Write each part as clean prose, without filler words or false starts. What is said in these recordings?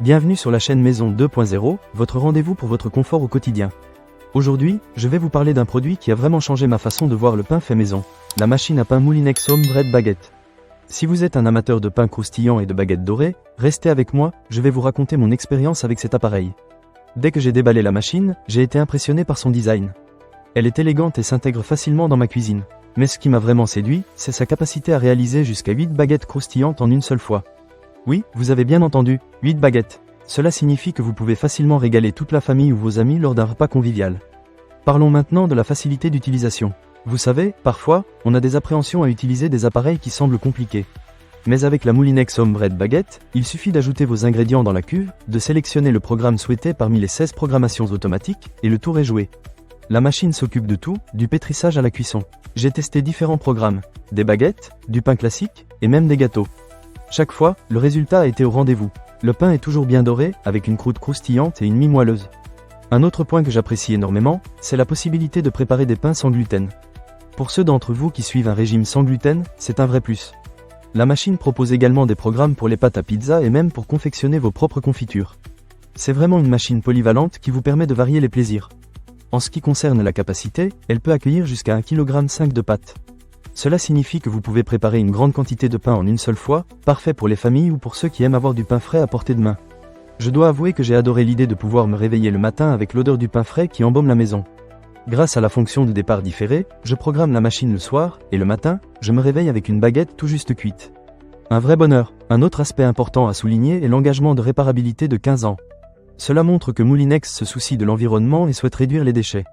Bienvenue sur la chaîne Maison 2.0, votre rendez-vous pour votre confort au quotidien. Aujourd'hui, je vais vous parler d'un produit qui a vraiment changé ma façon de voir le pain fait maison, la machine à pain Moulinex Home Bread Baguette. Si vous êtes un amateur de pain croustillant et de baguettes dorées, restez avec moi, je vais vous raconter mon expérience avec cet appareil. Dès que j'ai déballé la machine, j'ai été impressionné par son design. Elle est élégante et s'intègre facilement dans ma cuisine. Mais ce qui m'a vraiment séduit, c'est sa capacité à réaliser jusqu'à 8 baguettes croustillantes en une seule fois. Oui, vous avez bien entendu, 8 baguettes. Cela signifie que vous pouvez facilement régaler toute la famille ou vos amis lors d'un repas convivial. Parlons maintenant de la facilité d'utilisation. Vous savez, parfois, on a des appréhensions à utiliser des appareils qui semblent compliqués. Mais avec la Moulinex Home Bread Baguette, il suffit d'ajouter vos ingrédients dans la cuve, de sélectionner le programme souhaité parmi les 16 programmations automatiques, et le tour est joué. La machine s'occupe de tout, du pétrissage à la cuisson. J'ai testé différents programmes, des baguettes, du pain classique, et même des gâteaux. Chaque fois, le résultat a été au rendez-vous. Le pain est toujours bien doré, avec une croûte croustillante et une mie moelleuse. Un autre point que j'apprécie énormément, c'est la possibilité de préparer des pains sans gluten. Pour ceux d'entre vous qui suivent un régime sans gluten, c'est un vrai plus. La machine propose également des programmes pour les pâtes à pizza et même pour confectionner vos propres confitures. C'est vraiment une machine polyvalente qui vous permet de varier les plaisirs. En ce qui concerne la capacité, elle peut accueillir jusqu'à 1,5 kg de pâtes. Cela signifie que vous pouvez préparer une grande quantité de pain en une seule fois, parfait pour les familles ou pour ceux qui aiment avoir du pain frais à portée de main. Je dois avouer que j'ai adoré l'idée de pouvoir me réveiller le matin avec l'odeur du pain frais qui embaume la maison. Grâce à la fonction de départ différé, je programme la machine le soir, et le matin, je me réveille avec une baguette tout juste cuite. Un vrai bonheur. Un autre aspect important à souligner est l'engagement de réparabilité de 15 ans. Cela montre que Moulinex se soucie de l'environnement et souhaite réduire les déchets.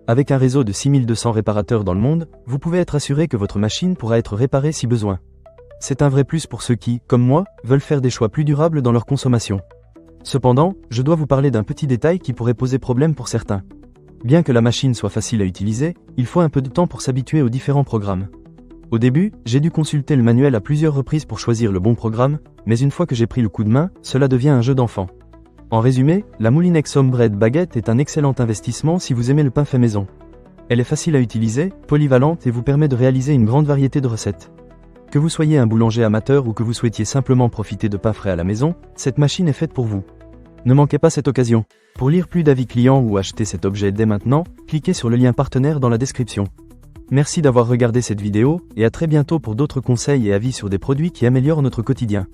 Avec un réseau de 6200 réparateurs dans le monde, vous pouvez être assuré que votre machine pourra être réparée si besoin. C'est un vrai plus pour ceux qui, comme moi, veulent faire des choix plus durables dans leur consommation. Cependant, je dois vous parler d'un petit détail qui pourrait poser problème pour certains. Bien que la machine soit facile à utiliser, il faut un peu de temps pour s'habituer aux différents programmes. Au début, j'ai dû consulter le manuel à plusieurs reprises pour choisir le bon programme, mais une fois que j'ai pris le coup de main, cela devient un jeu d'enfant. En résumé, la Moulinex Home Bread Baguette est un excellent investissement si vous aimez le pain fait maison. Elle est facile à utiliser, polyvalente et vous permet de réaliser une grande variété de recettes. Que vous soyez un boulanger amateur ou que vous souhaitiez simplement profiter de pain frais à la maison, cette machine est faite pour vous. Ne manquez pas cette occasion. Pour lire plus d'avis clients ou acheter cet objet dès maintenant, cliquez sur le lien partenaire dans la description. Merci d'avoir regardé cette vidéo, et à très bientôt pour d'autres conseils et avis sur des produits qui améliorent notre quotidien.